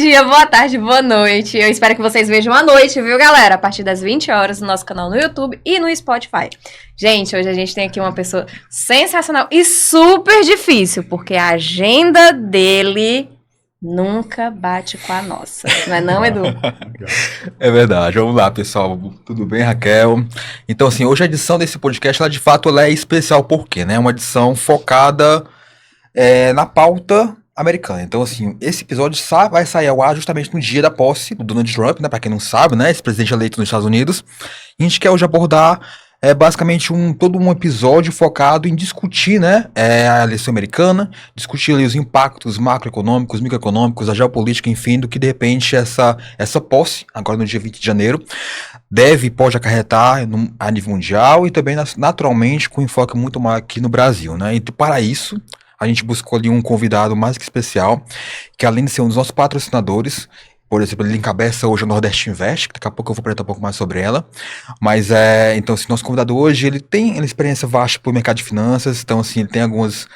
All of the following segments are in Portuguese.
dia, boa tarde, boa noite. Eu espero que vocês vejam à noite, viu, galera? A partir das 20 horas no nosso canal no YouTube e no Spotify. Gente, hoje a gente tem aqui uma pessoa sensacional e super difícil, porque a agenda dele nunca bate com a nossa. Não é não, Edu? É verdade. Vamos lá, pessoal. Tudo bem, Raquel? Então, assim, hoje a edição desse podcast, ela de fato ela é especial porque, né? É uma edição focada na pauta americana. Então, assim, esse episódio vai sair ao ar justamente no dia da posse do Donald Trump, né? Pra quem não sabe, né? Esse presidente eleito nos Estados Unidos. E a gente quer hoje abordar basicamente todo um episódio focado em discutir, né, a eleição americana, discutir ali os impactos macroeconômicos, microeconômicos, a geopolítica, enfim, do que de repente essa posse, agora no dia 20 de janeiro, deve e pode acarretar a nível mundial e também naturalmente com enfoque muito maior aqui no Brasil, né? E para isso, a gente buscou ali um convidado mais que especial, que além de ser um dos nossos patrocinadores, por exemplo, ele encabeça hoje o Nordeste Invest, que daqui a pouco eu vou apresentar um pouco mais sobre ela. Mas, então, assim, nosso convidado hoje, ele tem experiência vasta por mercado de finanças, então, assim, ele tem algumas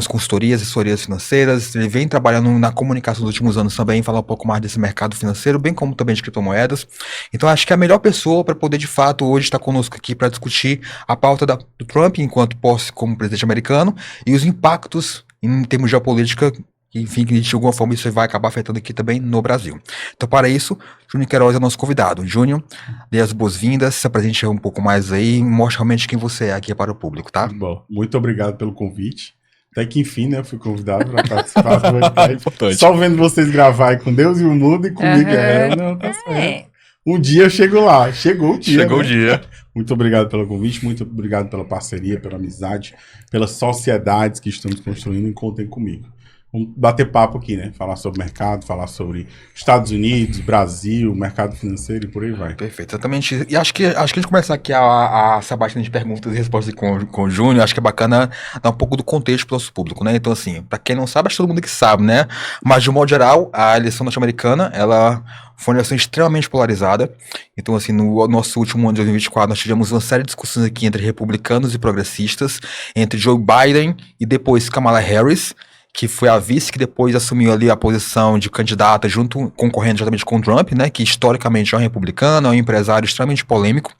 consultorias, assessorias financeiras, ele vem trabalhando na comunicação nos últimos anos também, falar um pouco mais desse mercado financeiro, bem como também de criptomoedas. Então, acho que é a melhor pessoa para poder, de fato, hoje estar conosco aqui para discutir a pauta do Trump enquanto posse como presidente americano e os impactos em termos de geopolítica, enfim, que de alguma forma isso vai acabar afetando aqui também no Brasil. Então, para isso, Júnior Queiroz é nosso convidado. Júnior, dê as boas-vindas, se apresente um pouco mais aí e mostre realmente quem você é aqui para o público, tá? Bom, muito obrigado pelo convite. Até que enfim, né, eu fui convidado para participar do podcast. Só vendo vocês gravarem com Deus e o mundo e comigo. Não, tá certo. Um dia eu chego lá. Chegou o dia. Chegou, né? O dia. Muito obrigado pelo convite, muito obrigado pela parceria, pela amizade, pelas sociedades que estamos construindo e contem comigo. Vamos bater papo aqui, né? Falar sobre mercado, falar sobre Estados Unidos, Brasil, mercado financeiro e por aí vai. Perfeito, exatamente. E acho que a gente começar aqui a sabatina de perguntas e respostas com o Júnior, acho que é bacana dar um pouco do contexto para o nosso público, né? Então, assim, para quem não sabe, acho que todo mundo que sabe, né? Mas, de um modo geral, a eleição norte-americana, ela foi uma eleição extremamente polarizada. Então, assim, no nosso último ano de 2024, nós tivemos uma série de discussões aqui entre republicanos e progressistas, entre Joe Biden e depois Kamala Harris, que foi a vice que depois assumiu ali a posição de candidata concorrendo justamente com o Trump, né, que historicamente é um republicano, é um empresário extremamente polêmico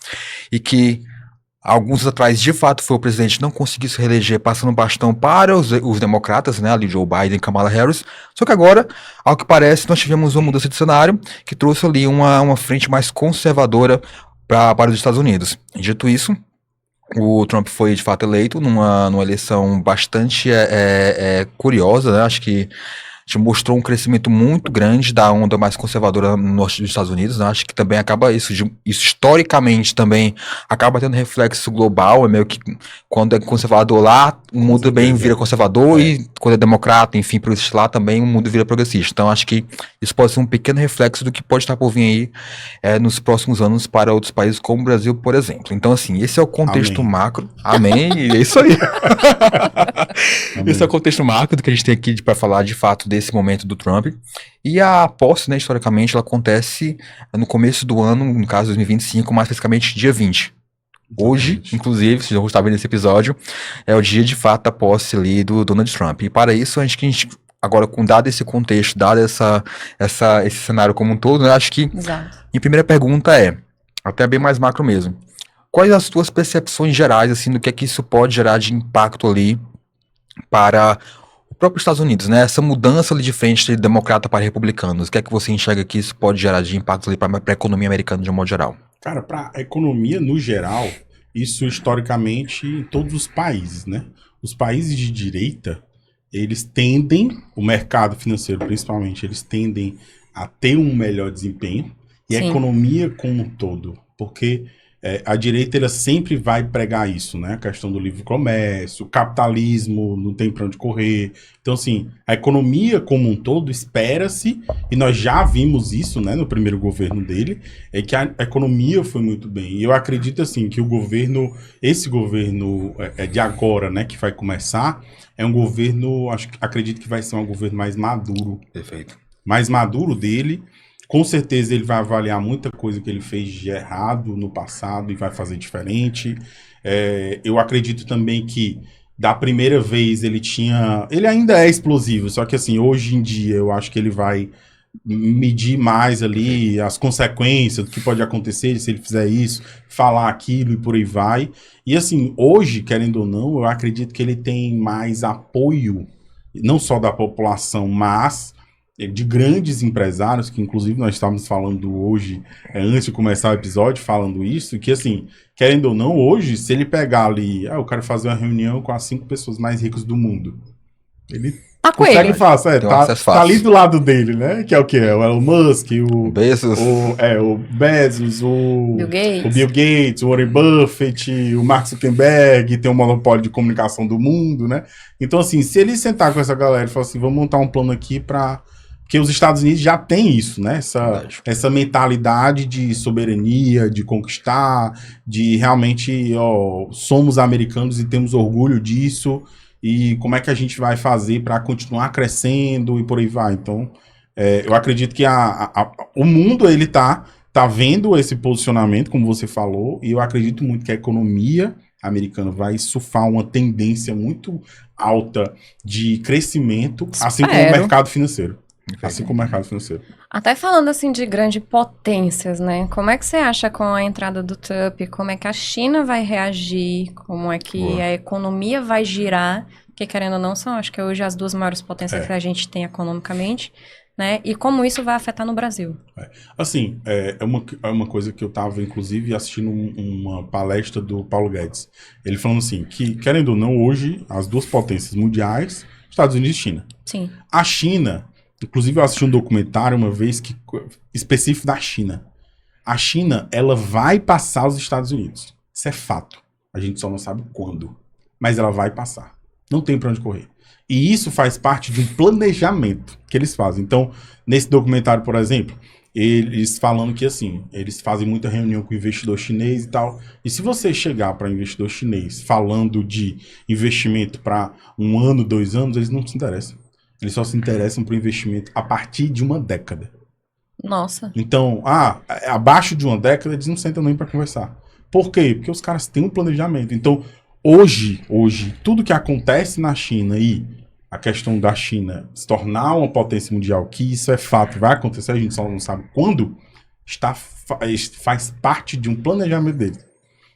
e que alguns anos atrás, de fato, foi o presidente não conseguiu se reeleger, passando o bastão para os democratas, né, ali Joe Biden e Kamala Harris. Só que agora, ao que parece, nós tivemos uma mudança de cenário que trouxe ali uma frente mais conservadora para os Estados Unidos. Dito isso, o Trump foi, de fato, eleito numa eleição bastante curiosa, né? Acho que mostrou um crescimento muito grande da onda mais conservadora no norte dos Estados Unidos, né? Acho que também acaba isso historicamente também acaba tendo reflexo global, é meio que quando é conservador lá, o mundo também vira conservador e quando é democrata, enfim, progressista lá também o mundo vira progressista. Então acho que isso pode ser um pequeno reflexo do que pode estar por vir aí nos próximos anos para outros países como o Brasil, por exemplo. Então assim, esse é o contexto macro. Amém, e é isso aí. Esse é o contexto macro do que a gente tem aqui para falar de fato desse momento do Trump. E a posse, né, historicamente, ela acontece no começo do ano, no caso 2025, mais especificamente dia 20. Hoje, inclusive, se você está vendo esse episódio, é o dia de fato da posse ali do Donald Trump. E para isso, a gente agora, dado esse contexto, dado esse cenário como um todo, né, acho que minha primeira pergunta até bem mais macro mesmo. Quais as tuas percepções gerais, assim, do que é que isso pode gerar de impacto ali para o próprio Estados Unidos, né? Essa mudança ali de frente de democrata para republicanos, o que é que você enxerga que isso pode gerar de impacto ali para a economia americana de um modo geral? Cara, para a economia no geral, isso historicamente em todos os países, né? Os países de direita, eles tendem, o mercado financeiro principalmente, eles tendem a ter um melhor desempenho e a economia como um todo, porque a direita ela sempre vai pregar isso, né? A questão do livre comércio, o capitalismo, não tem para onde correr. Então, assim, a economia como um todo espera-se, e nós já vimos isso, né, no primeiro governo dele, que a economia foi muito bem. E eu acredito, assim, que esse governo de agora, né, que vai começar, é um governo, acredito que vai ser um governo mais maduro. Perfeito. Mais maduro dele. Com certeza ele vai avaliar muita coisa que ele fez de errado no passado e vai fazer diferente. Eu acredito também que da primeira vez ele ainda é explosivo, só que assim, hoje em dia eu acho que ele vai medir mais ali as consequências do que pode acontecer se ele fizer isso, falar aquilo e por aí vai. E assim, hoje, querendo ou não, eu acredito que ele tem mais apoio, não só da população, mas de grandes empresários, que inclusive nós estávamos falando hoje, antes de começar o episódio, falando isso, que assim, querendo ou não, hoje, se ele pegar ali, eu quero fazer uma reunião com as 5 pessoas mais ricas do mundo, ele Tá com consegue ele. fácil, Tem um acesso tá fácil. ali do lado dele, né? Que é o quê? É o Elon Musk, o Bezos. o Bezos, Bill Gates. o Bill Gates, o Warren Buffett, o Mark Zuckerberg, tem o monopólio de comunicação do mundo, né? Então, assim, se ele sentar com essa galera e falar assim, vamos montar um plano aqui para... Porque os Estados Unidos já tem isso, né? Essa mentalidade de soberania, de conquistar, de realmente, somos americanos e temos orgulho disso, e como é que a gente vai fazer para continuar crescendo e por aí vai. Então, eu acredito que o mundo, ele tá vendo esse posicionamento, como você falou, e eu acredito muito que a economia americana vai surfar uma tendência muito alta de crescimento, assim como o Espero. mercado financeiro. Assim como o mercado financeiro. Até falando assim de grandes potências, né? Como é que você acha com a entrada do Trump? Como é que a China vai reagir? Como é que Boa. a economia vai girar? Porque querendo ou não, são acho que hoje as 2 maiores potências que a gente tem economicamente, né? E como isso vai afetar no Brasil? Assim, é uma coisa que eu estava, inclusive, assistindo uma palestra do Paulo Guedes. Ele falando assim, que, querendo ou não, hoje, as 2 potências mundiais, Estados Unidos e China. Sim. A China, inclusive eu assisti um documentário uma vez específico da China. A China, ela vai passar os Estados Unidos. Isso é fato. A gente só não sabe quando. Mas ela vai passar. Não tem pra onde correr. E isso faz parte de um planejamento que eles fazem. Então, nesse documentário, por exemplo, eles falando que assim, eles fazem muita reunião com investidor chinês e tal. E se você chegar para investidor chinês falando de investimento para 1 ano, 2 anos, eles não se interessam. Eles só se interessam por investimento a partir de 1 década. Nossa. Então, abaixo de 1 década, eles não sentam nem para conversar. Por quê? Porque os caras têm um planejamento. Então, hoje, tudo que acontece na China e a questão da China se tornar uma potência mundial, que isso é fato, vai acontecer, a gente só não sabe quando, faz parte de um planejamento deles.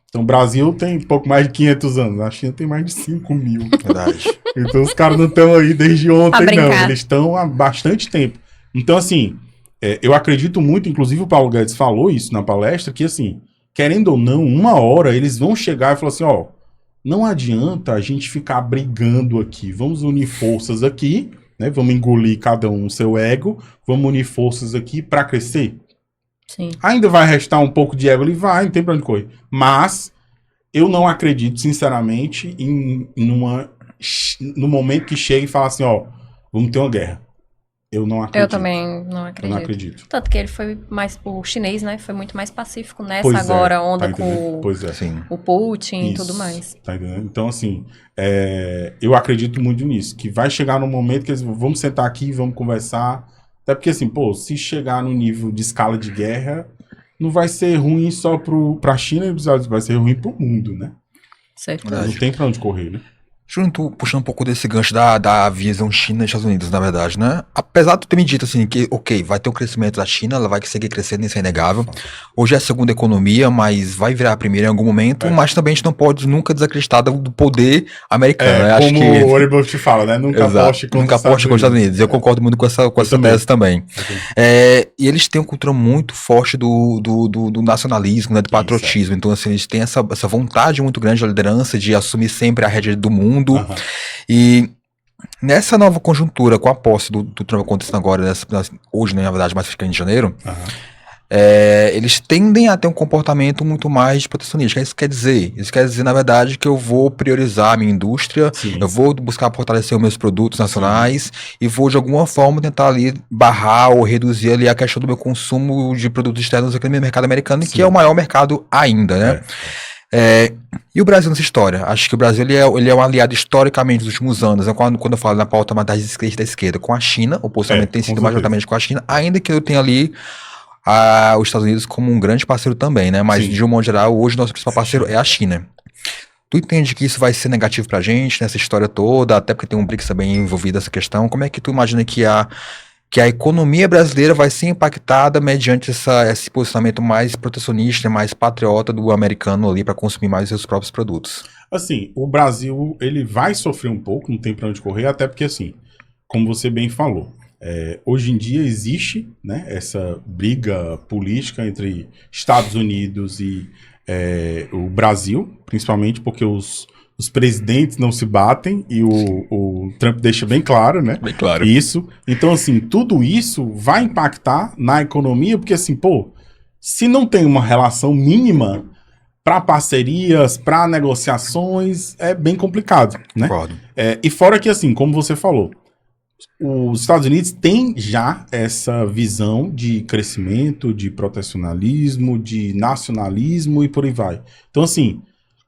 Então, o Brasil tem pouco mais de 500 anos, a China tem mais de 5.000. Verdade. Então, os caras não estão aí desde ontem, brincar. não. Eles estão há bastante tempo. Então, assim, eu acredito muito, inclusive o Paulo Guedes falou isso na palestra, que, assim, querendo ou não, uma hora eles vão chegar e falar assim, não adianta a gente ficar brigando aqui. Vamos unir forças aqui, né? Vamos engolir cada um o seu ego. Vamos unir forças aqui para crescer. Sim. Ainda vai restar um pouco de ego ali? Vai, não tem pra onde correr. Mas eu não acredito, sinceramente, no momento que chega e fala assim, vamos ter uma guerra. Eu não acredito. Eu também não acredito. Eu não acredito. Tanto que ele foi mais, o chinês, né, foi muito mais pacífico nessa Pois agora onda tá entendendo? com Pois é. Sim. o Putin e Isso, tudo mais. Tá entendendo? Então, assim, eu acredito muito nisso. Que vai chegar num momento que eles vamos sentar aqui e vamos conversar. Até porque, assim, se chegar no nível de escala de guerra, não vai ser ruim só pra China, vai ser ruim pro mundo, né? Certo. Verdade. Não tem pra onde correr, né? Júnior, tu puxando um pouco desse gancho da visão China e Estados Unidos, na verdade, né? Apesar de tu ter me dito assim que, ok, vai ter um crescimento da China, ela vai seguir crescendo, isso é inegável. Hoje é a segunda economia, mas vai virar a primeira em algum momento, mas também a gente não pode nunca desacreditar do poder americano, né? Acho Como que... o Warren Buffett fala, né? Nunca aposte contra os Estados Unidos. Eu concordo muito com essa tese também. E eles têm uma cultura muito forte do nacionalismo, né? Do patriotismo. Então, assim, eles têm essa vontade muito grande da liderança de assumir sempre a rédea do mundo. E nessa nova conjuntura, com a posse do Trump acontecendo agora, hoje, né, na verdade, mais fica em janeiro, eles tendem a ter um comportamento muito mais protecionista. O que isso quer dizer? Isso quer dizer, na verdade, que eu vou priorizar a minha indústria, eu vou buscar fortalecer os meus produtos nacionais e vou, de alguma forma, tentar ali barrar ou reduzir ali a questão do meu consumo de produtos externos aqui no mercado americano, que é o maior mercado ainda, né? E o Brasil nessa história? Acho que o Brasil ele é um aliado historicamente nos últimos anos, né? Quando eu falo na pauta mais da esquerda com a China, o posicionamento tem sido majoritariamente com a China, ainda que eu tenha ali os Estados Unidos como um grande parceiro também, né? Mas de um modo geral, hoje o nosso principal parceiro é a China. Tu entende que isso vai ser negativo pra gente nessa história toda, até porque tem um BRICS também envolvido nessa questão? Como é que tu imagina que que a economia brasileira vai ser impactada mediante esse posicionamento mais protecionista, mais patriota do americano ali para consumir mais os seus próprios produtos. Assim, o Brasil, ele vai sofrer um pouco, não tem pra onde correr, até porque, assim, como você bem falou, hoje em dia existe, né, essa briga política entre Estados Unidos e o Brasil, principalmente porque os presidentes não se batem e o Trump deixa bem claro, né? Bem claro. Isso. Então, assim, tudo isso vai impactar na economia, porque, assim, pô, se não tem uma relação mínima para parcerias, para negociações, é bem complicado, né? Concordo. E fora que, assim, como você falou, os Estados Unidos têm já essa visão de crescimento, de protecionalismo, de nacionalismo e por aí vai. Então, assim,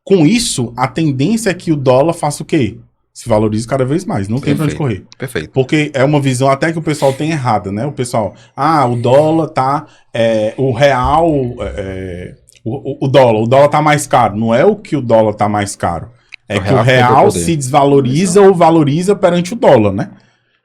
com isso, a tendência é que o dólar faça o quê? Se valorize cada vez mais, não tem pra onde correr. Perfeito. Porque é uma visão até que o pessoal tem errada, né? O pessoal, o dólar tá, o real, o dólar tá mais caro. Não é o que o dólar tá mais caro. É que o real se desvaloriza ou valoriza perante o dólar, né?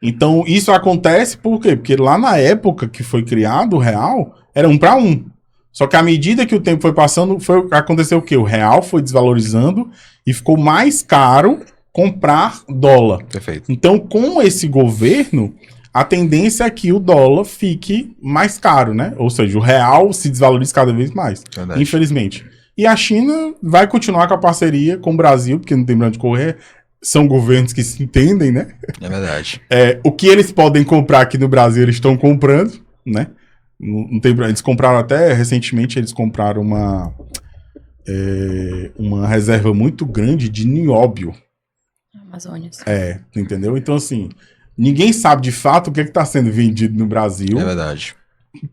Então, isso acontece por quê? Porque lá na época que foi criado o real, era 1 para 1. Só que à medida que o tempo foi passando, aconteceu o quê? O real foi desvalorizando e ficou mais caro comprar dólar. Perfeito. Então, com esse governo, a tendência é que o dólar fique mais caro, né? Ou seja, o real se desvaloriza cada vez mais, Verdade. infelizmente. E a China vai continuar com a parceria com o Brasil, porque não tem pra onde correr. São governos que se entendem, né? É verdade. O que eles podem comprar aqui no Brasil, eles estão comprando, né? Não tem, eles compraram até recentemente, eles compraram uma reserva muito grande de nióbio. Amazônia. Entendeu? Então, assim, ninguém sabe de fato o que está sendo vendido no Brasil É verdade.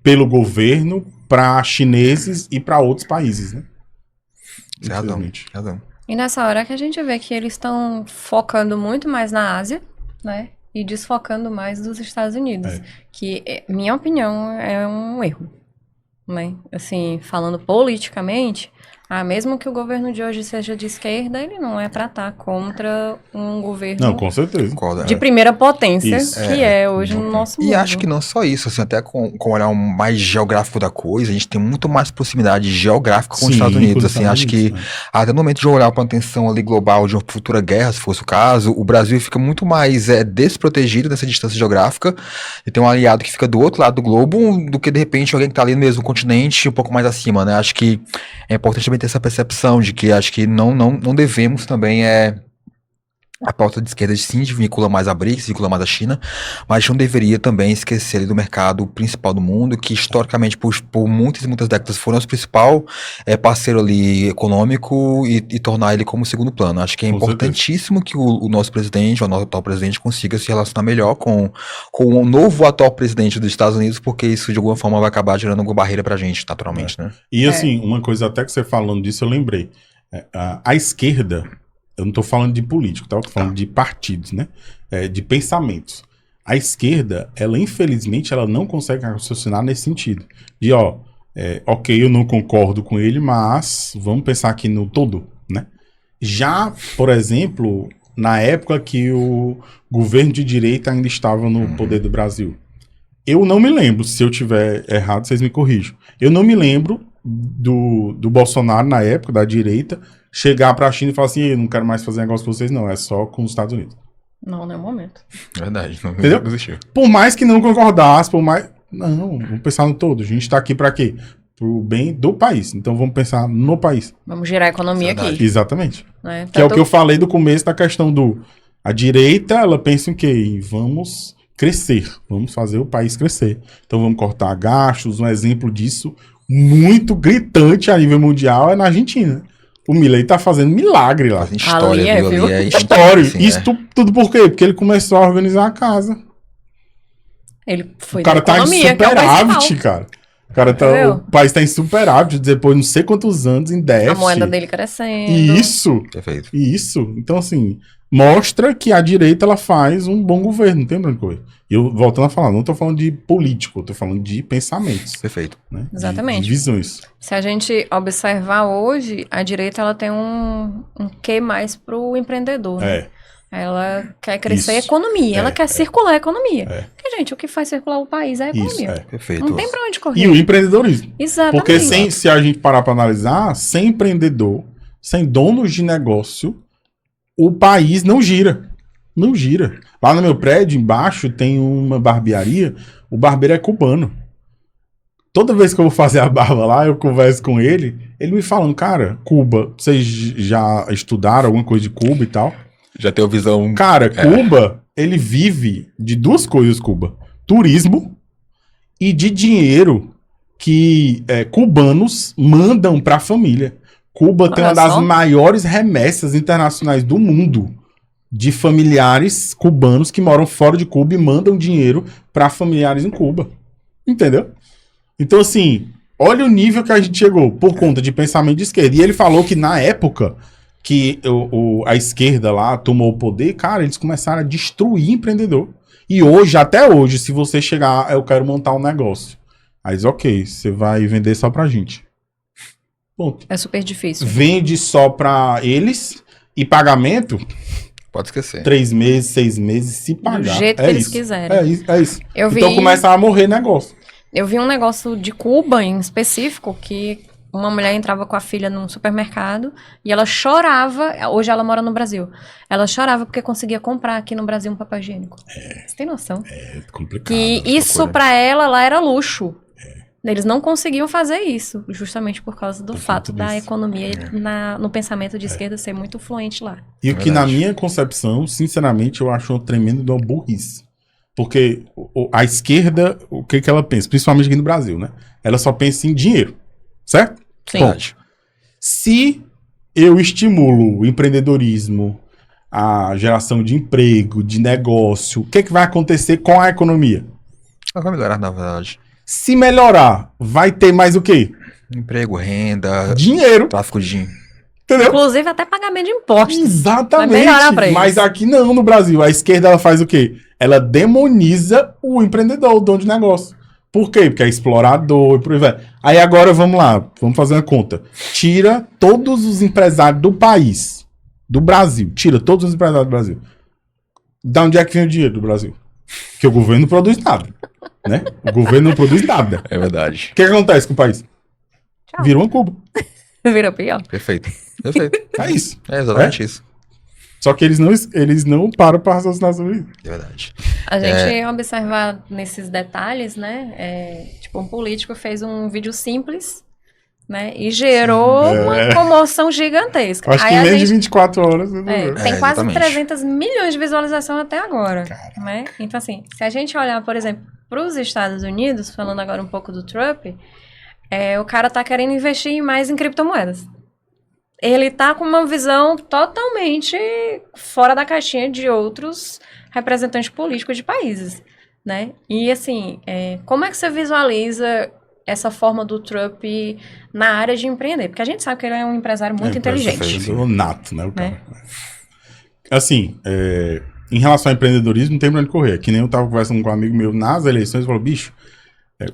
pelo governo para chineses e para outros países, né? Você tem razão. Infelizmente. Razão. E nessa hora que a gente vê que eles estão focando muito mais na Ásia, né? E desfocando mais dos Estados Unidos. Que, minha opinião, é um erro. Né? Assim, falando politicamente, mesmo que o governo de hoje seja de esquerda, ele não é para estar contra um governo Não, com certeza. Concordo. de primeira potência, Isso. que é hoje no nosso mundo. E acho que não só isso, assim, até com o olhar mais geográfico da coisa, a gente tem muito mais proximidade geográfica com os Estados Unidos, com os assim, Estados acho Unidos, que até no momento de olhar para uma tensão ali global de uma futura guerra, se fosse o caso, o Brasil fica muito mais desprotegido nessa distância geográfica e tem um aliado que fica do outro lado do globo do que, de repente, alguém que tá ali no mesmo continente, um pouco mais acima, né? Acho que é importante também ter essa percepção de que acho que não devemos também a pauta de esquerda sim vincula mais a BRICS, vincula mais a China, mas a gente não deveria também esquecer ali do mercado principal do mundo, que historicamente por muitas e muitas décadas foram o principal parceiro ali econômico e tornar ele como segundo plano. Acho que é Com importantíssimo que o nosso presidente, o nosso atual presidente, consiga se relacionar melhor com o novo atual presidente dos Estados Unidos, porque isso de alguma forma vai acabar gerando alguma barreira pra gente, naturalmente, né? E assim, uma coisa até que você falando disso, eu lembrei. A esquerda, eu não tô falando de político, tá? Eu tô falando de partidos, né? De pensamentos. A esquerda, ela infelizmente, ela não consegue raciocinar nesse sentido. De, ok, eu não concordo com ele, mas vamos pensar aqui no todo, né? Já, por exemplo, na época que o governo de direita ainda estava no poder do Brasil, eu não me lembro, se eu tiver errado, vocês me corrijam. Eu não me lembro do Bolsonaro, na época, da direita, chegar pra China e falar assim, eu não quero mais fazer negócio com vocês, não, é só com os Estados Unidos. Não, não é o momento. Verdade, não Entendeu? existiu. Por mais que não concordasse, não, vamos pensar no todo. A gente tá aqui pra quê? Pro bem do país. Então vamos pensar no país. Vamos gerar economia Verdade. aqui. Exatamente. Né? Que é o que eu falei do começo da questão a direita, ela pensa em quê? Em vamos crescer, vamos fazer o país crescer. Então vamos cortar gastos. Um exemplo disso muito gritante a nível mundial é na Argentina. O Milei tá fazendo milagre lá. Fazendo história, Ali viu? viu? Ali História. assim, Isso tudo por quê? Porque ele começou a organizar a casa. Ele foi O cara da tá em economia, que é o superávit, principal. cara. O cara Entendeu? o país tá em superávit depois de não sei quantos anos em déficit. A moeda dele crescendo. Isso. Perfeito. Isso. Então, assim, mostra que a direita ela faz um bom governo, não tem pra onde correr. E eu, voltando a falar, não tô falando de político, eu tô falando de pensamentos. Perfeito. Né? Exatamente. De visões. Se a gente observar hoje, a direita ela tem um quê mais pro empreendedor. Né? Ela quer crescer a Isso. economia, ela quer circular a economia. É. Porque, gente, o que faz circular o país é a Isso, economia. Perfeito. Não tem pra onde correr. E o empreendedorismo. Exatamente. Porque se a gente parar para analisar, sem empreendedor, sem donos de negócio, o país não gira. Não gira. Lá no meu prédio, embaixo, tem uma barbearia. O barbeiro é cubano. Toda vez que eu vou fazer a barba lá, eu converso com ele. Ele me falando, cara, Cuba, vocês já estudaram alguma coisa de Cuba e tal? Já tem a visão. Cara, Cuba, ele vive de duas coisas, Cuba. Turismo e de dinheiro que cubanos mandam para a família. Cuba tem Olha uma das só. maiores remessas internacionais do mundo de familiares cubanos que moram fora de Cuba e mandam dinheiro para familiares em Cuba. Entendeu? Então, assim, olha o nível que a gente chegou por conta de pensamento de esquerda. E ele falou que na época que a esquerda lá tomou o poder, cara, eles começaram a destruir empreendedor. E hoje, até hoje, se você chegar, eu quero montar um negócio. Aí diz, ok, você vai vender só pra gente. Ponto. É super difícil. Vende só pra eles e pagamento, Pode esquecer. 3 meses, 6 meses, se pagar. Do jeito que eles quiserem. É isso. Eu vi, Então começa a morrer negócio. eu vi um negócio de Cuba, em específico, que uma mulher entrava com a filha num supermercado e ela chorava. Hoje ela mora no Brasil. Ela chorava porque conseguia comprar aqui no Brasil um papel higiênico. Você tem noção? É complicado. Que essa isso coisa. pra ela lá era luxo. Eles não conseguiam fazer isso, justamente por causa do Por fato conta da disso. economia no pensamento de esquerda ser muito fluente lá. E o que, na Verdade. minha concepção, sinceramente, eu acho um tremendo de uma burrice. Porque a esquerda, o que ela pensa? Principalmente aqui no Brasil, né? Ela só pensa em dinheiro, certo? Sim. Bom, se eu estimulo o empreendedorismo, a geração de emprego, de negócio, o que vai acontecer com a economia? Vai melhorar, na verdade. Se melhorar, vai ter mais o quê? Emprego, renda, Dinheiro, tráfico de. entendeu? Inclusive até pagamento de impostos. Exatamente. Vai melhorar pra eles. Mas aqui não, no Brasil. A esquerda ela faz o quê? Ela demoniza o empreendedor, o dono de negócio. Por quê? Porque é explorador e por aí vai. Aí agora vamos lá, vamos fazer uma conta. Tira todos os empresários do país, do Brasil. Tira todos os empresários do Brasil. Da onde é que vem o dinheiro do Brasil? Porque o governo não produz nada. Né? O governo não produz nada. É verdade. O que acontece com o país? Tchau. Vira uma Cuba. Vira pior. Perfeito. Perfeito. É isso. É exatamente isso. Só que eles não param para raciocinar sobre isso. É verdade. A gente observar nesses detalhes, né? Tipo, um político fez um vídeo simples, né? E gerou uma comoção gigantesca. Acho que Aí em a menos de gente 24 horas. tem quase exatamente. 300 milhões de visualização até agora, né? Então, assim, se a gente olhar, por exemplo, para os Estados Unidos, falando agora um pouco do Trump, o cara tá querendo investir mais em criptomoedas. Ele tá com uma visão totalmente fora da caixinha de outros representantes políticos de países, né? E, assim, como é que você visualiza essa forma do Trump na área de empreender? Porque a gente sabe que ele é um empresário muito inteligente. O nato, né? O cara. Assim, em relação ao empreendedorismo, não tem pra onde correr. Que nem eu tava conversando com um amigo meu nas eleições e falou, bicho,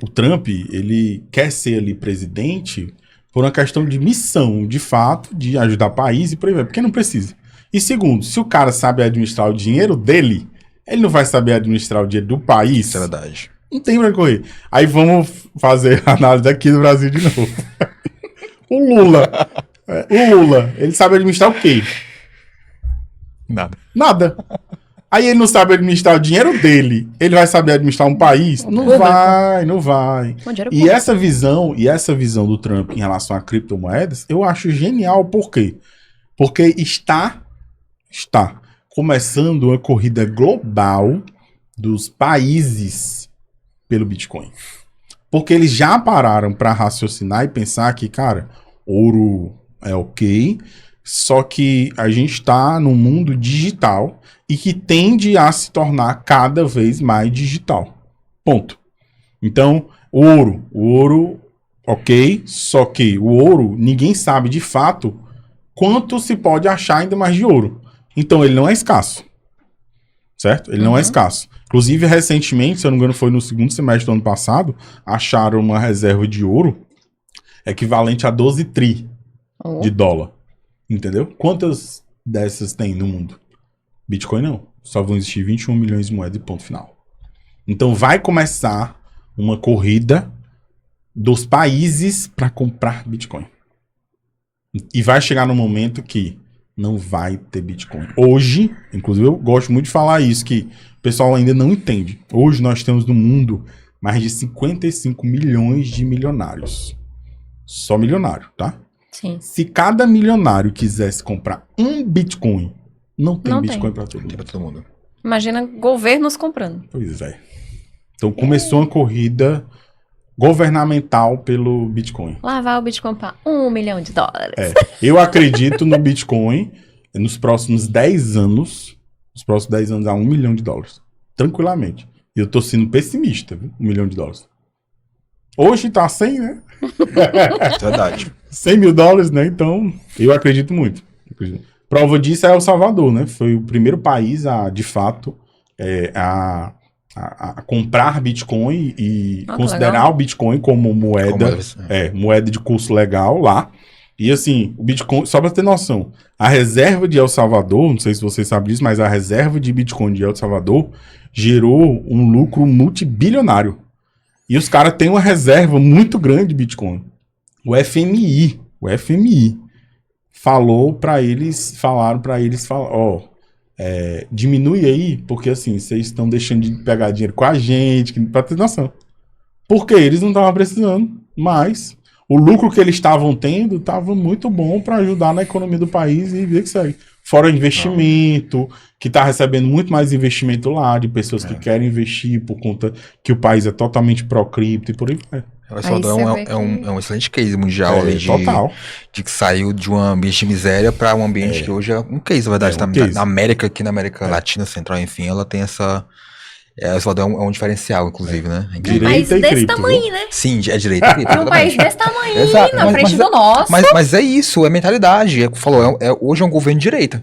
o Trump, ele quer ser ali presidente por uma questão de missão, de fato, de ajudar o país e por aí vai, porque não precisa. E segundo, se o cara sabe administrar o dinheiro dele, ele não vai saber administrar o dinheiro do país. Isso é verdade. Não tem pra correr. Aí vamos fazer a análise aqui do Brasil de novo. O Lula, ele sabe administrar o quê? Nada. Nada. Aí ele não sabe administrar o dinheiro dele. Ele vai saber administrar um país? Não vai. Com dinheiro E público. essa visão do Trump em relação a criptomoedas, eu acho genial. Por quê? Porque está começando uma corrida global dos países pelo Bitcoin. Porque eles já pararam para raciocinar e pensar que, cara, ouro é ok, só que a gente está num mundo digital e que tende a se tornar cada vez mais digital. Ponto. Então, o ouro, ok, só que o ouro, ninguém sabe de fato quanto se pode achar ainda mais de ouro. Então, ele não é escasso. Certo? Ele não é escasso. Inclusive, recentemente, se eu não me engano, foi no segundo semestre do ano passado, acharam uma reserva de ouro equivalente a 12 tri de dólar. Entendeu? Quantas dessas tem no mundo? Bitcoin não. Só vão existir 21 milhões de moedas e ponto final. Então vai começar uma corrida dos países para comprar Bitcoin. E vai chegar no momento que não vai ter Bitcoin. Hoje, inclusive eu gosto muito de falar isso, que o pessoal ainda não entende. Hoje nós temos no mundo mais de 55 milhões de milionários. Só milionário, tá? Sim. Se cada milionário quisesse comprar um Bitcoin, não tem Bitcoin para todo Tem pra todo mundo. Imagina governos comprando. Pois é. Então começou uma corrida governamental pelo Bitcoin. Lá vai o Bitcoin para $1 milhão. Eu acredito no Bitcoin nos próximos 10 anos. Nos próximos 10 anos a $1 milhão. Tranquilamente. E eu tô sendo pessimista, viu? $1 milhão. Hoje tá 100, né? Verdade. $100 mil, né? Então, eu acredito muito. Prova disso é El Salvador, né? Foi o primeiro país a, de fato, a comprar Bitcoin e considerar o Bitcoin como moeda, moeda de curso legal lá. E assim, o Bitcoin, só para ter noção, a reserva de El Salvador, não sei se vocês sabem disso, mas a reserva de Bitcoin de El Salvador gerou um lucro multibilionário. E os caras têm uma reserva muito grande de Bitcoin. O FMI falaram para eles, diminui aí, porque assim, vocês estão deixando de pegar dinheiro com a gente, pra ter noção. Porque eles não estavam precisando, mas o lucro que eles estavam tendo estava muito bom para ajudar na economia do país e ver que segue. Fora investimento, que está recebendo muito mais investimento lá, de pessoas que querem investir por conta que o país é totalmente pró-cripto e por aí vai. O Salvador é um excelente case mundial ali de que saiu de um ambiente de miséria para um ambiente que hoje é um case, na verdade. Na América, aqui na América Latina, Central, enfim, ela tem essa... o Salvador é um diferencial, inclusive, né? Um país desse tamanho, né? Sim, é direito e cripto. Um país desse tamanho, exato, na frente do nosso. Mas é isso, é mentalidade. Hoje é um governo de direita.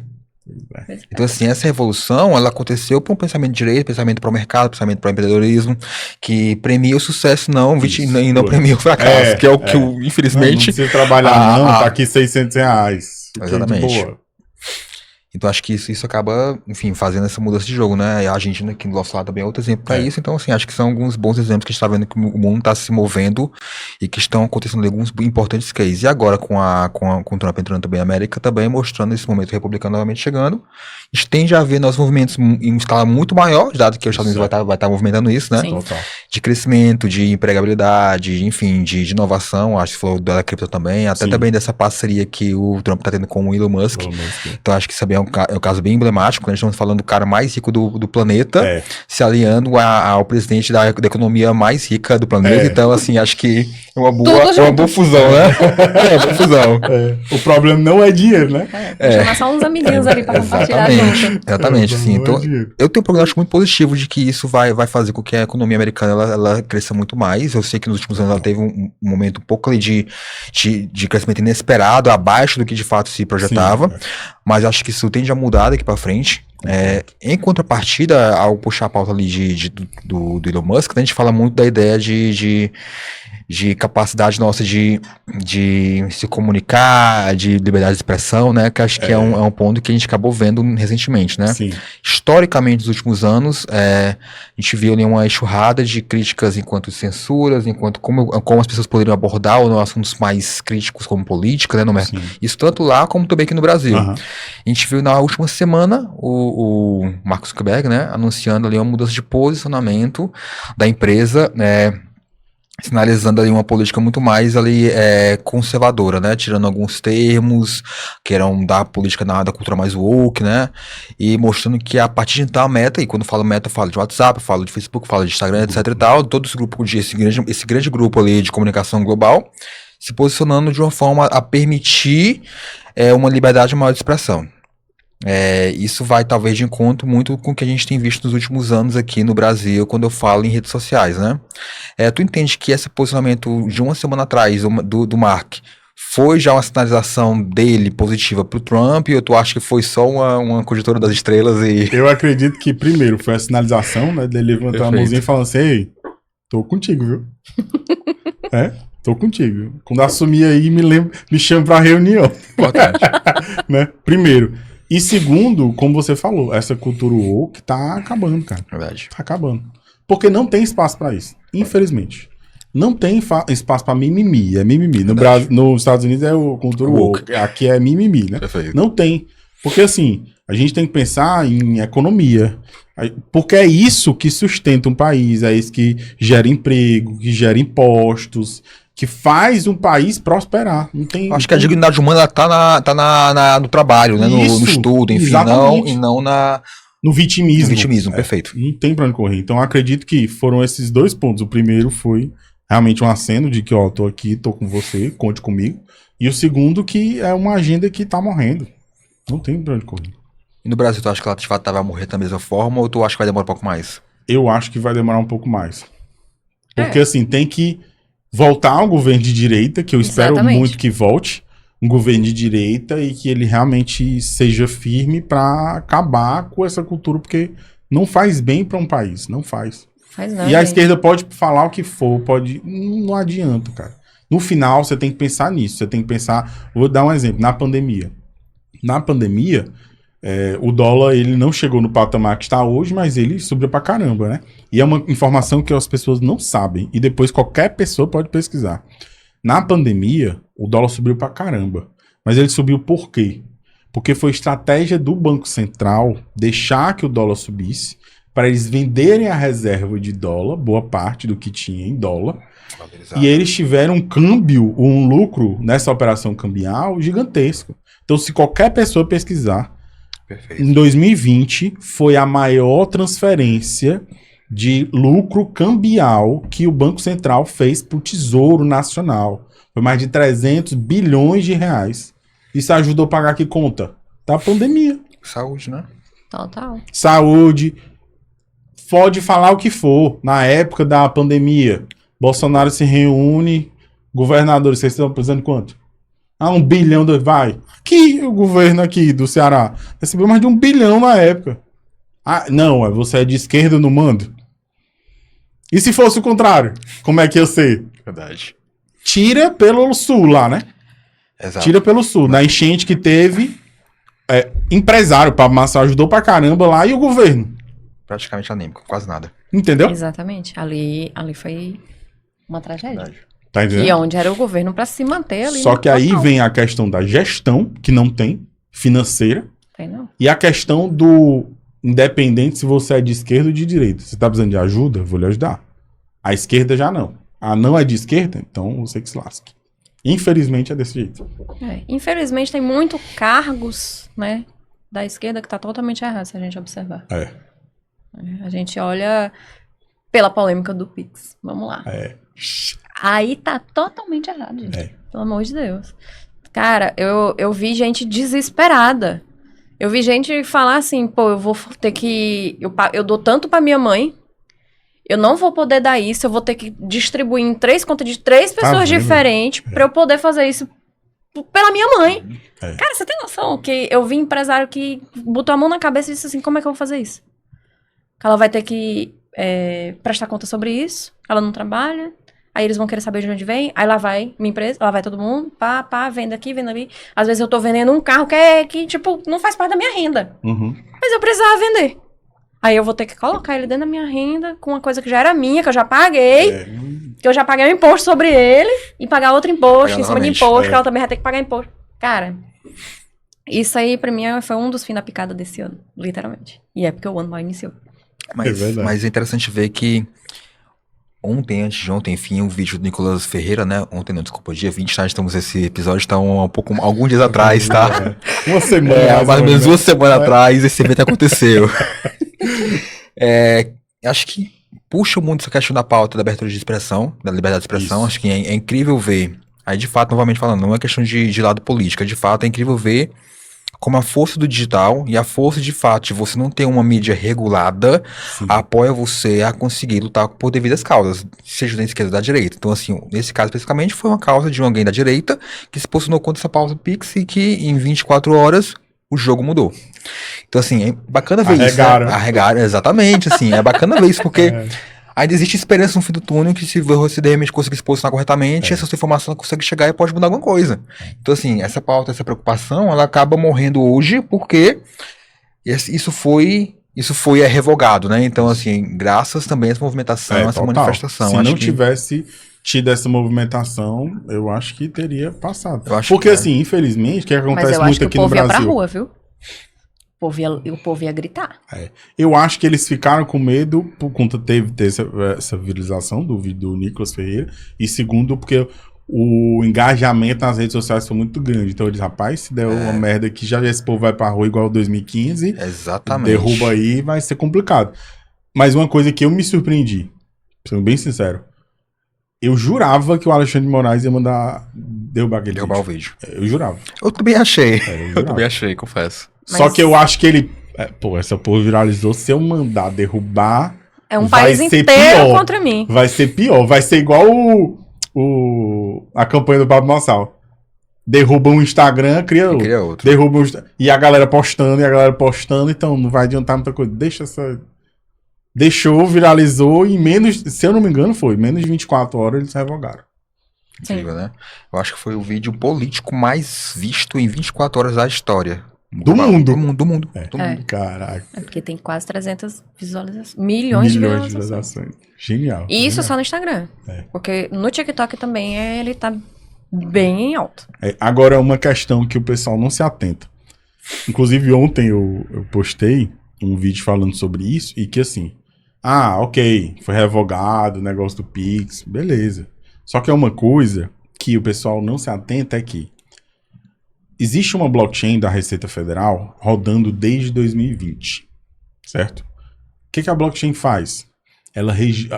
Então, assim, essa revolução, ela aconteceu por um pensamento de direita, pensamento para o mercado, pensamento para o empreendedorismo, que premia o sucesso e não premia o fracasso, que é o que, infelizmente... Não precisa trabalhar tá aqui R$600. Exatamente. Boa. Então, acho que isso acaba, enfim, fazendo essa mudança de jogo, né? E a Argentina, aqui do nosso lado, também é outro exemplo para isso. Então, assim, acho que são alguns bons exemplos que a gente está vendo que o mundo está se movendo e que estão acontecendo alguns importantes cases. E agora, com o Trump entrando também na América, também mostrando esse momento republicano novamente chegando, a gente tende a ver novos movimentos em escala muito maior, dado que os Estados Unidos vai estar movimentando isso, né? Sim. De crescimento, de empregabilidade, enfim, de inovação. Acho que falou da cripto também, até também dessa parceria que o Trump está tendo com o Elon Musk. Então, acho que isso também é um caso bem emblemático, quando a gente estamos falando do cara mais rico do planeta, se aliando ao presidente da economia mais rica do planeta. Então, assim, acho que é uma boa fusão, né? É uma boa fusão. O problema não é dinheiro, né? Chamar só uns amiguinhos ali para compartilhar junto. Exatamente, assim. Então, eu tenho um prognóstico muito positivo de que isso vai fazer com que a economia americana ela cresça muito mais. Eu sei que nos últimos anos ela teve um momento um pouco ali de crescimento inesperado, abaixo do que de fato se projetava. Mas acho que isso tende a mudar daqui para frente. Em contrapartida, ao puxar a pauta ali do Elon Musk, a gente fala muito da ideia de capacidade nossa de se comunicar, de liberdade de expressão, né? Que acho que é um ponto que a gente acabou vendo recentemente, né? Sim. Historicamente, nos últimos anos, a gente viu ali uma enxurrada de críticas enquanto censuras, enquanto como as pessoas poderiam abordar ou assuntos mais críticos como política, né? Isso tanto lá como também aqui no Brasil. A gente viu na última semana o Mark Zuckerberg, né? Anunciando ali uma mudança de posicionamento da empresa, sinalizando ali uma política muito mais ali conservadora, né, tirando alguns termos que eram da política da cultura mais woke, né, e mostrando que a partir de então a meta, e quando eu falo meta eu falo de WhatsApp, eu falo de Facebook, eu falo de Instagram, etc e tal, todo esse grupo esse grande grupo ali de comunicação global, se posicionando de uma forma a permitir uma liberdade maior de expressão. Isso vai talvez de encontro muito com o que a gente tem visto nos últimos anos aqui no Brasil, quando eu falo em redes sociais, né? Tu entende que esse posicionamento de uma semana atrás do Mark foi já uma sinalização dele positiva pro Trump, ou tu acha que foi só uma conjuntura das estrelas? Eu acredito que primeiro foi a sinalização, né, dele levantar a mãozinha e falar assim: ei, tô contigo, viu? Tô contigo. Quando assumir aí, me chama pra reunião. Importante. Né? Primeiro. E segundo, como você falou, essa cultura woke tá acabando, cara. Verdade. Tá acabando. Porque não tem espaço pra isso, infelizmente. Não tem espaço pra mimimi, é mimimi. No Brasil, nos Estados Unidos é o cultura woke, aqui é mimimi, né? Perfeito. Não tem. Porque assim, a gente tem que pensar em economia. Porque é isso que sustenta um país, é isso que gera emprego, que gera impostos, que faz um país prosperar. Não tem, Acho que a dignidade humana ela tá no trabalho, né? No Isso, estudo, enfim, exatamente. não no vitimismo. no vitimismo, perfeito. Não tem pra onde correr. Então eu acredito que foram esses dois pontos. O primeiro foi realmente um aceno de que, ó, tô aqui, tô com você, conte comigo. E o segundo que é uma agenda que tá morrendo. Não tem pra onde correr. E no Brasil, tu acha que ela de fato vai morrer da mesma forma ou tu acha que vai demorar um pouco mais? Eu acho que vai demorar um pouco mais. Porque assim, tem que voltar um governo de direita, que eu espero Exatamente. muito que volte. Um governo de direita e que ele realmente seja firme pra acabar com essa cultura, porque não faz bem pra um país, não faz. Faz não, E a gente. esquerda pode falar o que for, pode. Não adianta, cara. No final, você tem que pensar nisso. Você tem que pensar. Vou dar um exemplo. Na pandemia. Na pandemia, o dólar ele não chegou no patamar que está hoje, mas ele subiu pra caramba, né? E é uma informação que as pessoas não sabem. E depois qualquer pessoa pode pesquisar. Na pandemia, o dólar subiu pra caramba. Mas ele subiu por quê? Porque foi estratégia do Banco Central deixar que o dólar subisse para eles venderem a reserva de dólar, boa parte do que tinha em dólar, e eles tiveram um câmbio, um lucro nessa operação cambial gigantesco. Então, se qualquer pessoa pesquisar, Perfeito. em 2020 foi a maior transferência de lucro cambial que o Banco Central fez para o Tesouro Nacional. Foi mais de 300 bilhões de reais. Isso ajudou a pagar que conta? Da pandemia. Saúde, né? Total. Saúde. Pode falar o que for. Na época da pandemia, Bolsonaro se reúne, governadores, vocês estão precisando de quanto? 1 bilhão, vai. Que o governo aqui do Ceará recebeu mais de 1 bilhão na época. Não, você é de esquerda no mando. E se fosse o contrário? Como é que ia ser? Verdade. Tira pelo sul lá, né? Exato. Tira pelo sul. Na enchente que teve, empresário, Pablo Marçal ajudou pra caramba lá e o governo. Praticamente anêmico, quase nada. Entendeu? Exatamente. Ali foi uma tragédia. Verdade. Tá entendendo? E onde era o governo pra se manter ali. Só no que aí total. vem a questão da gestão, que não tem, financeira, Tem não. e a questão do independente se você é de esquerda ou de direita. Você tá precisando de ajuda? Vou lhe ajudar. A esquerda já não. Não é de esquerda? Então você que se lasque. Infelizmente é desse jeito. Infelizmente tem muito cargos, né, da esquerda que tá totalmente errado, se a gente observar. A gente olha pela polêmica do Pix. Vamos lá. Aí tá totalmente errado, gente. Pelo amor de Deus. Cara, eu vi gente desesperada. Eu vi gente falar assim, pô, eu vou ter que... Eu dou tanto pra minha mãe, eu não vou poder dar isso, eu vou ter que distribuir em 3 contas de 3 pessoas diferentes pra eu poder fazer isso pela minha mãe. Cara, você tem noção que eu vi empresário que botou a mão na cabeça e disse assim, como é que eu vou fazer isso? Que ela vai ter que prestar conta sobre isso, ela não trabalha, aí eles vão querer saber de onde vem, aí lá vai minha empresa, lá vai todo mundo, venda aqui, venda ali. Às vezes eu tô vendendo um carro que tipo, não faz parte da minha renda. Mas eu precisava vender. Aí eu vou ter que colocar ele dentro da minha renda com uma coisa que já era minha, que eu já paguei, que eu já paguei um imposto sobre ele, e pagar outro imposto em cima de imposto, que ela também vai ter que pagar imposto. Cara, isso aí pra mim foi um dos fins da picada desse ano, literalmente. E é porque o ano mal iniciou. Mas é interessante ver que antes de ontem, enfim, um vídeo do Nicolas Ferreira, né? Ontem, não, desculpa, dia 20, tá? Estamos esse episódio, está alguns dias atrás, tá? Uma semana. Mais ou menos uma semana atrás, esse evento aconteceu. Acho que puxa muito essa questão da pauta da abertura de expressão, da liberdade de expressão. Acho que é incrível ver. Aí, de fato, novamente falando, não é questão de lado político, de fato, é incrível ver como a força do digital e a força de fato de você não ter uma mídia regulada apoia você a conseguir lutar por devidas causas, seja da esquerda ou da direita. Então, assim, nesse caso especificamente foi uma causa de alguém da direita que se posicionou contra essa pauta do Pix e que em 24 horas o jogo mudou. Então, assim, é bacana ver isso. Né? Arregaram, exatamente, assim, é bacana ver isso porque ainda existe esperança no fim do túnel que se você de repente conseguir se posicionar corretamente, essa sua informação consegue chegar e pode mudar alguma coisa. Então, assim, essa pauta, essa preocupação, ela acaba morrendo hoje porque isso foi revogado, né? Então, assim, graças também a essa movimentação, essa total. manifestação. Se acho não que... tivesse tido essa movimentação, eu acho que teria passado. Eu acho porque, que assim, infelizmente, o que Mas acontece eu acho muito que o aqui no povo ia pra Brasil? rua, viu? O povo ia gritar. Eu acho que eles ficaram com medo por conta teve essa viralização do vídeo do Nicolas Ferreira. E segundo, porque o engajamento nas redes sociais foi muito grande. Então eles, rapaz, se der uma merda aqui, já esse povo vai pra rua igual 2015. Exatamente. Derruba aí, vai ser complicado. Mas uma coisa que eu me surpreendi, sendo bem sincero, eu jurava que o Alexandre de Moraes ia mandar derrubar aquele Derrubar o vídeo. vídeo. Eu jurava. Eu também achei. Eu também achei, confesso. Mas- Só que eu acho que ele... essa porra viralizou. Se eu mandar derrubar... É um vai país ser inteiro pior. contra mim. Vai ser pior. Vai ser igual a campanha do Pablo Marçal. Derruba um Instagram, cria Eu outro. queria outro. Derruba e a galera postando, então não vai adiantar muita coisa. Deixou, viralizou e se eu não me engano, menos de 24 horas eles revogaram. Incrível, né? Eu acho que foi o vídeo político mais visto em 24 horas da história. Do mundo. Do mundo. Caraca. É porque tem quase 300 visualizações. Milhões de visualizações. Genial. E isso genial. só no Instagram. É. Porque no TikTok também ele tá bem alto. Agora, uma questão que o pessoal não se atenta. Inclusive, ontem eu postei um vídeo falando sobre isso e que assim, ok, foi revogado o negócio do Pix, beleza. Só que é uma coisa que o pessoal não se atenta é que existe uma blockchain da Receita Federal rodando desde 2020, certo? O que a blockchain faz?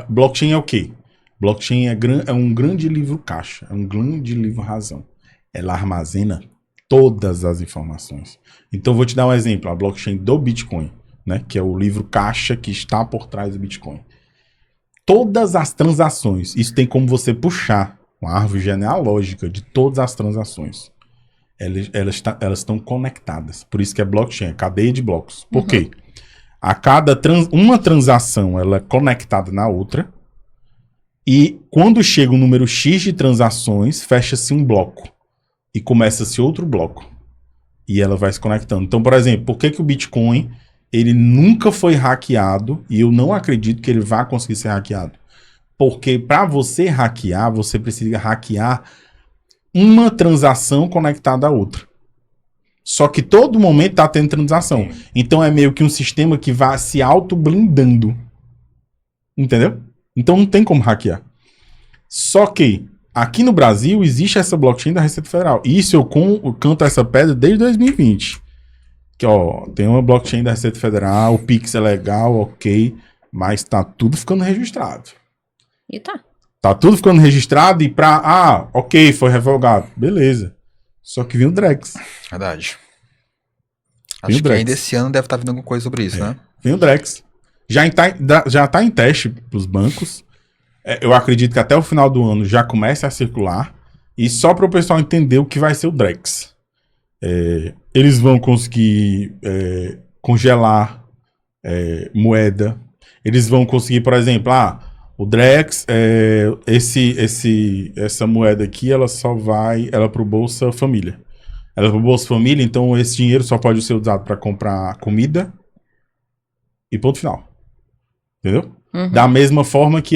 Blockchain é o quê? Blockchain é um grande livro caixa, é um grande livro razão. Ela armazena todas as informações. Então, vou te dar um exemplo, a blockchain do Bitcoin, né, que é o livro caixa que está por trás do Bitcoin. Todas as transações, isso tem como você puxar uma árvore genealógica de todas as transações. Elas estão conectadas. Por isso que é blockchain, é cadeia de blocos. Por quê? A cada uma transação ela é conectada na outra. E quando chega o número X de transações, fecha-se um bloco. E começa-se outro bloco. E ela vai se conectando. Então, por exemplo, por que o Bitcoin ele nunca foi hackeado? E eu não acredito que ele vá conseguir ser hackeado. Porque para você hackear, você precisa hackear uma transação conectada à outra. Só que todo momento está tendo transação. Sim. Então é meio que um sistema que vai se auto-blindando. Entendeu? Então não tem como hackear. Só que aqui no Brasil existe essa blockchain da Receita Federal. Isso eu canto essa pedra desde 2020. Que tem uma blockchain da Receita Federal, o Pix é legal, ok, mas tá tudo ficando registrado. E tá. Tá tudo ficando registrado e ok, foi revogado. Beleza. Só que vinha o Drex. Verdade. Acho que ainda esse ano deve estar vindo alguma coisa sobre isso, né? Vem o Drex. Já tá em teste pros bancos. Eu acredito que até o final do ano já comece a circular. E só para o pessoal entender o que vai ser o Drex. Eles vão conseguir congelar moeda. Eles vão conseguir, por exemplo, o Drex, essa moeda aqui, ela só vai pro Bolsa Família. Ela pro Bolsa Família, então esse dinheiro só pode ser usado para comprar comida e ponto final. Entendeu? Uhum. Da mesma forma que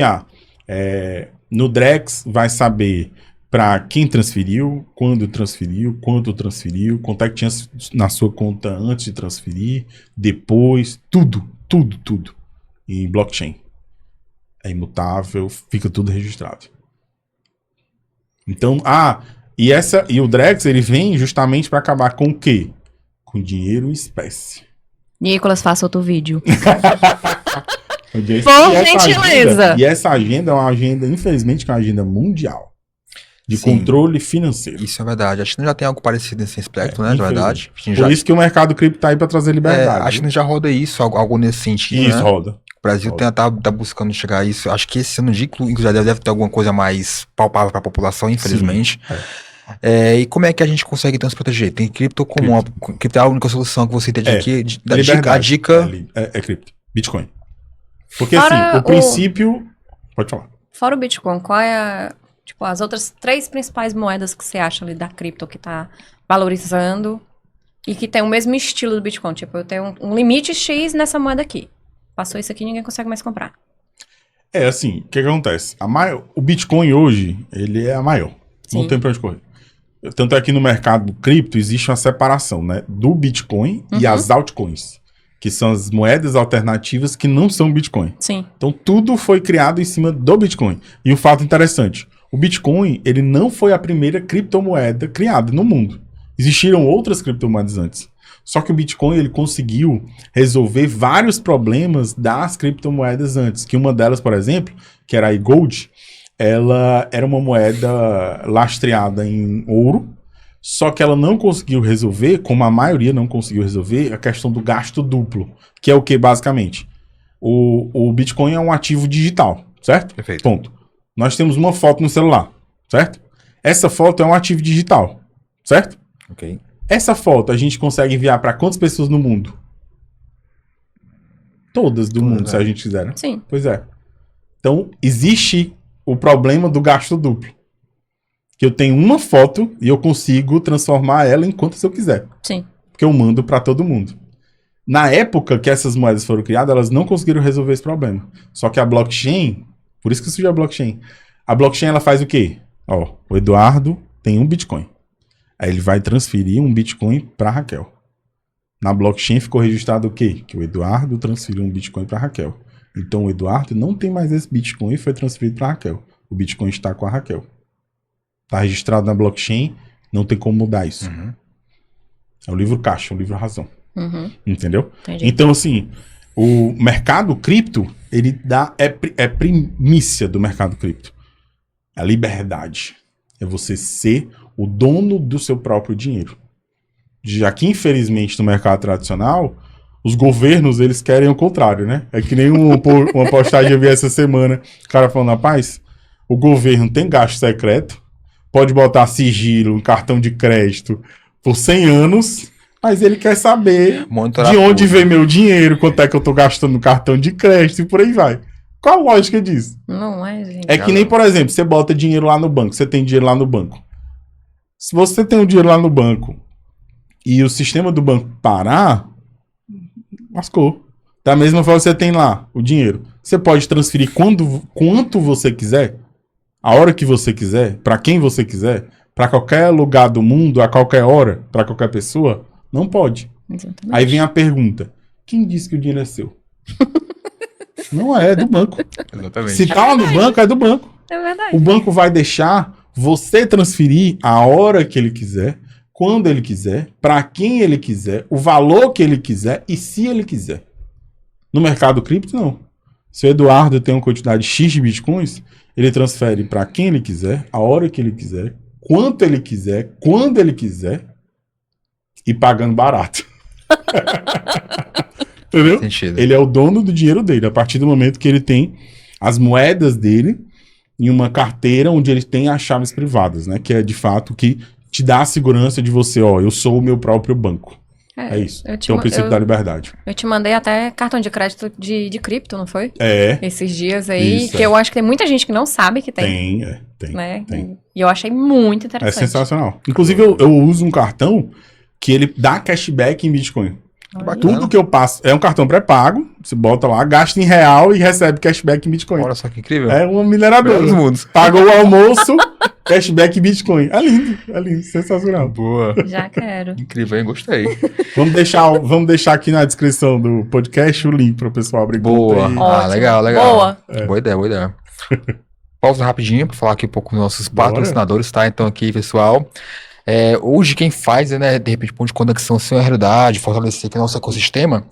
no Drex vai saber para quem transferiu, quando transferiu, quanto transferiu, quanto é que tinha na sua conta antes de transferir, depois, tudo. Em blockchain. É imutável, fica tudo registrado. Então, e o Drex, ele vem justamente para acabar com o quê? Com dinheiro em espécie. Nicolas, faça outro vídeo. Por gentileza. E essa agenda é uma agenda, infelizmente, que é uma agenda mundial. De controle financeiro. Isso é verdade. A China já tem algo parecido nesse aspecto, né? De verdade. Por isso que o mercado cripto tá aí para trazer liberdade. A China já roda isso, algo nesse sentido, isso, né? roda. O Brasil tá buscando chegar a isso. Acho que esse ano de já deve ter alguma coisa mais palpável para a população, infelizmente. E como é que a gente consegue então se proteger? Tem cripto como cripto é a única solução que você tem aqui. A dica é cripto. Bitcoin. Porque assim, o princípio Pode falar. Fora o Bitcoin, qual é tipo, as outras 3 principais moedas que você acha ali da cripto que tá valorizando e que tem o mesmo estilo do Bitcoin? Tipo, eu tenho um limite X nessa moeda aqui. Passou isso aqui, ninguém consegue mais comprar. Assim, o que acontece? O Bitcoin hoje, ele é a maior. Sim. Não tem pra onde correr. Tanto é que no mercado cripto existe uma separação, né? Do Bitcoin e as altcoins, que são as moedas alternativas que não são Bitcoin. Sim. Então tudo foi criado em cima do Bitcoin. E um fato interessante, o Bitcoin, ele não foi a primeira criptomoeda criada no mundo. Existiram outras criptomoedas antes. Só que o Bitcoin, ele conseguiu resolver vários problemas das criptomoedas antes. Que uma delas, por exemplo, que era a iGold, ela era uma moeda lastreada em ouro, só que ela não conseguiu resolver, como a maioria não conseguiu resolver, a questão do gasto duplo. Que é o que, basicamente? O Bitcoin é um ativo digital, certo? Perfeito. Ponto. Nós temos uma foto no celular, certo? Essa foto é um ativo digital, certo? Ok. Essa foto a gente consegue enviar para quantas pessoas no mundo? Todas do mundo, se a gente quiser, né? Sim. Pois é. Então, existe o problema do gasto duplo. Que eu tenho uma foto e eu consigo transformar ela em quantas eu quiser. Sim. Porque eu mando para todo mundo. Na época que essas moedas foram criadas, elas não conseguiram resolver esse problema. Só que a blockchain, por isso que surgiu a blockchain. A blockchain, ela faz o quê? Ó, o Eduardo tem um Bitcoin. Aí ele vai transferir um Bitcoin para Raquel. Na blockchain ficou registrado o quê? Que o Eduardo transferiu um Bitcoin para Raquel. Então o Eduardo não tem mais esse Bitcoin e foi transferido para Raquel. O Bitcoin está com a Raquel. Está registrado na blockchain, não tem como mudar isso. É o livro caixa, o livro razão. Entendeu? Entendi. Então, assim, o mercado cripto, ele é primícia do mercado cripto. A liberdade. É você ser o dono do seu próprio dinheiro. Já que, infelizmente, no mercado tradicional, os governos, eles querem o contrário, né? É que nem uma postagem eu vi essa semana, o cara falando, rapaz, o governo tem gasto secreto, pode botar sigilo, um cartão de crédito por 100 anos, mas ele quer saber Monitorar de onde tudo. vem meu dinheiro, quanto é que eu tô gastando no cartão de crédito e por aí vai. Qual a lógica disso? Não é, gente. É que nem, por exemplo, você bota dinheiro lá no banco, você tem dinheiro lá no banco. Se você tem o dinheiro lá no banco e o sistema do banco parar, lascou. Da mesma forma você tem lá o dinheiro. Você pode transferir quanto você quiser, a hora que você quiser, para quem você quiser, para qualquer lugar do mundo, a qualquer hora, para qualquer pessoa, não pode. Exatamente. Aí vem a pergunta, quem disse que o dinheiro é seu? Não é do banco. Exatamente. Se tá lá no banco, é do banco. É verdade. O banco vai deixar você transferir a hora que ele quiser, quando ele quiser, para quem ele quiser, o valor que ele quiser e se ele quiser. No mercado cripto, não. Se o Eduardo tem uma quantidade X de bitcoins, ele transfere para quem ele quiser, a hora que ele quiser, quanto ele quiser, quando ele quiser e pagando barato. Entendeu? Sentido. Ele é o dono do dinheiro dele, a partir do momento que ele tem as moedas dele em uma carteira onde ele tem as chaves privadas, né? Que é de fato o que te dá a segurança de você, ó, eu sou o meu próprio banco. É isso. Que é o princípio da liberdade. Eu te mandei até cartão de crédito de cripto, não foi? É. Esses dias aí, Isso, que eu acho que tem muita gente que não sabe que tem. Tem. Né? tem. E eu achei muito É interessante. sensacional. Inclusive, eu uso um cartão que ele dá cashback em Bitcoin. Olha. Tudo que eu passo é um cartão pré-pago, você bota lá, gasta em real e recebe cashback em Bitcoin. Olha só que incrível. É uma Melhor dos mineradora. mundos. Pagou o almoço, cashback em Bitcoin. É lindo, sensacional. Boa. Já quero. Incrível, hein? Gostei. Vamos deixar aqui na descrição do podcast o link para o pessoal abrir Boa. conta e- Ótimo. Legal. Boa. Boa ideia. Pausa rapidinho para falar aqui um pouco dos nossos Bora. patrocinadores, tá? Então aqui, pessoal, hoje quem faz, né, de repente, ponto de conexão sem a realidade, fortalecer aqui o nosso ecossistema,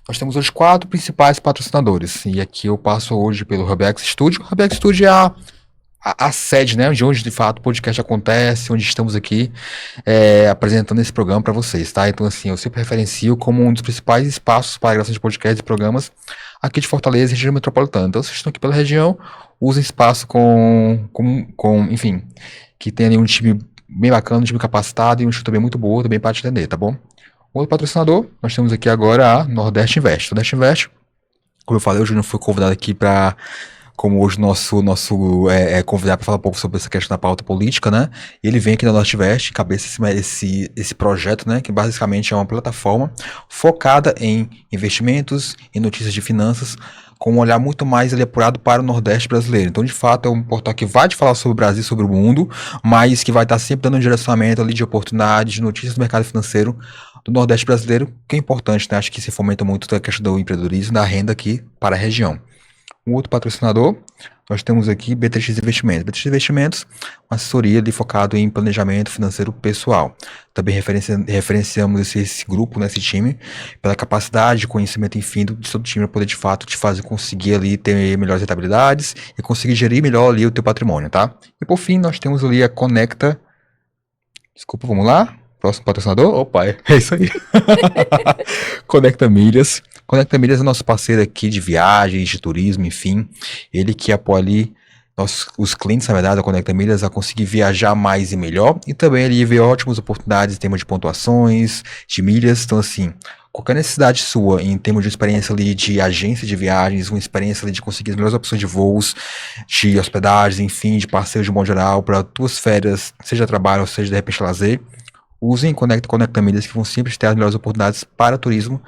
nós temos hoje 4 principais patrocinadores. E aqui eu passo hoje pelo Hubex Studio. O Hubex Studio é a sede, né, de onde de fato o podcast acontece, onde estamos aqui apresentando esse programa para vocês, tá? Então, assim, eu sempre referencio como um dos principais espaços para a gravação de podcasts e programas aqui de Fortaleza e região metropolitana. Então, vocês estão aqui pela região, usem espaço enfim, que tenha ali um time bem bacana, um time capacitado e um estrutura também muito boa também para te atender, tá bom? Outro patrocinador, nós temos aqui agora a Nordeste Invest. Nordeste Invest, como eu falei, o Júnior foi convidado aqui para como hoje o nosso convidado para falar um pouco sobre essa questão da pauta política, né? E ele vem aqui da Norte-Veste, cabeça esse projeto, né? Que basicamente é uma plataforma focada em investimentos, em notícias de finanças, com um olhar muito mais ali apurado para o Nordeste brasileiro. Então, de fato, é um portal que vai te falar sobre o Brasil, sobre o mundo, mas que vai estar sempre dando um direcionamento ali de oportunidades, de notícias do mercado financeiro do Nordeste brasileiro, que é importante, né? Acho que se fomenta muito a questão do empreendedorismo, da renda aqui para a região. Um outro patrocinador, nós temos aqui BTX Investimentos. BTX Investimentos, uma assessoria ali focado em planejamento financeiro pessoal. Também referenciamos esse grupo, né, esse time, pela capacidade, conhecimento, enfim, de todo o time para poder, de fato, te fazer conseguir ali ter melhores rentabilidades e conseguir gerir melhor ali o teu patrimônio, tá? E por fim, nós temos ali a Conecta. Desculpa, vamos lá? Próximo patrocinador? Opa, é isso aí. Conecta Milhas. Conecta Milhas é nosso parceiro aqui de viagens, de turismo, enfim. Ele que apoia ali os clientes, na verdade, da Conecta Milhas a conseguir viajar mais e melhor. E também ele vê ótimas oportunidades em termos de pontuações, de milhas. Então, assim, qualquer necessidade sua em termos de experiência ali de agência de viagens, uma experiência ali de conseguir as melhores opções de voos, de hospedagens, enfim, de parceiros de modo geral, para tuas férias, seja trabalho ou seja de repente lazer, usem Conecta Milhas, que vão sempre ter as melhores oportunidades para turismo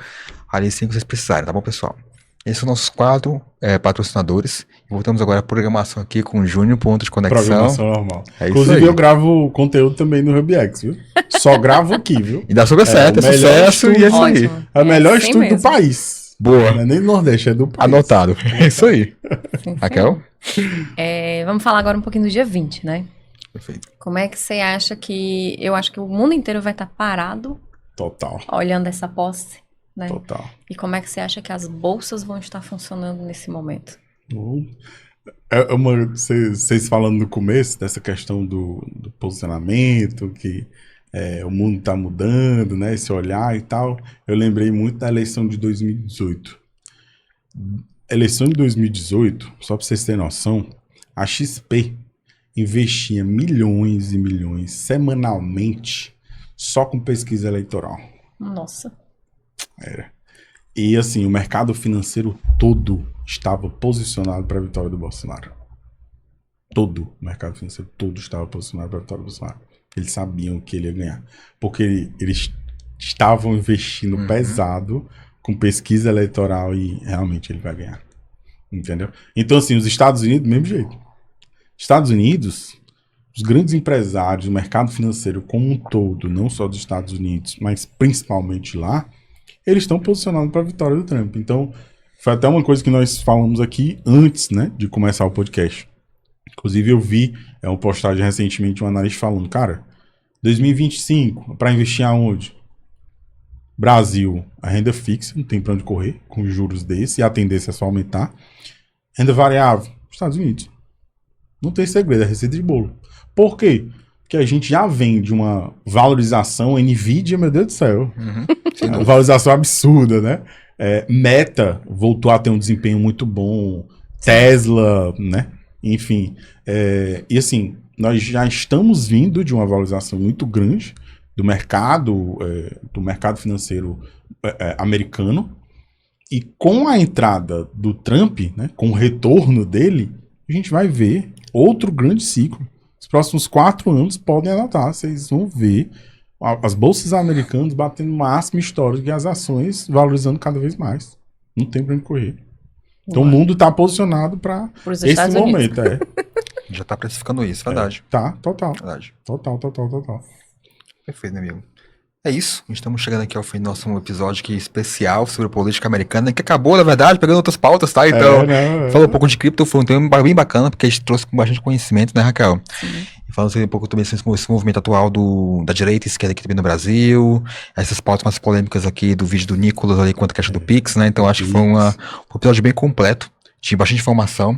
ali sempre que vocês precisarem, tá bom, pessoal? Esses são nossos 4 patrocinadores. E voltamos agora à programação aqui com o Júnior, ponto de conexão. Programação normal. É Inclusive, isso aí. eu gravo conteúdo também no HubX, viu? Só gravo aqui, viu? E dá super certo, é o melhor sucesso e é isso aí. Ótimo. É o melhor assim estúdio do mesmo. país. Boa. Não é nem do Nordeste, é do país. Anotado. É isso aí. Sim, sim. Raquel? Vamos falar agora um pouquinho do dia 20, né? Perfeito. Como é que você acha que... Eu acho que o mundo inteiro vai estar parado Total, olhando essa posse, né? total. E como é que você acha que as bolsas vão estar funcionando nesse momento? Vocês falando no começo dessa questão do posicionamento, que o mundo tá mudando, né? Esse olhar e tal. Eu lembrei muito da eleição de 2018. Eleição de 2018, só para vocês terem noção, a XP investia milhões e milhões semanalmente só com pesquisa eleitoral. Nossa. E assim, o mercado financeiro todo estava posicionado para a vitória do Bolsonaro. Todo o mercado financeiro todo estava posicionado para a vitória do Bolsonaro. Eles sabiam que ele ia ganhar. Porque eles estavam investindo pesado com pesquisa eleitoral e realmente ele vai ganhar. Entendeu? Então assim, os Estados Unidos, do mesmo jeito. Estados Unidos, os grandes empresários, o mercado financeiro como um todo, não só dos Estados Unidos, mas principalmente lá, eles estão posicionados para a vitória do Trump. Então, foi até uma coisa que nós falamos aqui antes, né, de começar o podcast. Inclusive, eu vi uma postagem recentemente de um analista falando, cara, 2025, para investir aonde? Brasil, a renda fixa, não tem para onde correr, com juros desse, e a tendência é só aumentar. Renda variável, Estados Unidos. Não tem segredo, é receita de bolo. Por quê? Porque a gente já vem de uma valorização, Nvidia, meu Deus do céu. Uma valorização absurda, né? Meta voltou a ter um desempenho muito bom. Tesla, né? Enfim. E assim, nós já estamos vindo de uma valorização muito grande do mercado financeiro americano. E com a entrada do Trump, né, com o retorno dele, a gente vai ver outro grande ciclo. Os próximos 4 anos podem anotar, vocês vão ver as bolsas americanas batendo máximo histórico e as ações valorizando cada vez mais. Não tem pra onde correr. Então o mundo está posicionado para esse momento. Já está precificando isso, verdade. Tá, total. Verdade. Total. Perfeito, meu amigo. É isso, estamos chegando aqui ao fim do nosso episódio aqui especial sobre política americana, que acabou, na verdade, pegando outras pautas, tá? Então, falou um pouco de cripto, foi um tema bem bacana, porque a gente trouxe com bastante conhecimento, né, Raquel? Sim. E falando um pouco também sobre esse movimento atual da direita e esquerda aqui também no Brasil, essas pautas mais polêmicas aqui do vídeo do Nicolas ali quanto a questão do Pix, né? Então, acho que foi um episódio bem completo, tinha bastante informação.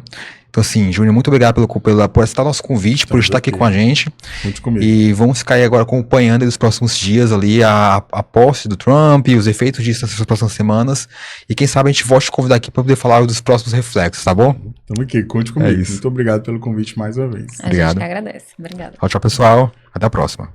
Então, assim, Júnior, muito obrigado por aceitar o nosso convite, por estar aqui com a gente. Muito comigo. E vamos ficar aí agora acompanhando nos próximos dias ali a posse do Trump, os efeitos disso nessas próximas semanas. E quem sabe a gente volte a te convidar aqui para poder falar dos próximos reflexos, tá bom? Tamo aqui, conte comigo. Muito obrigado pelo convite mais uma vez. A gente que agradece. Obrigada. Tchau, pessoal. Até a próxima.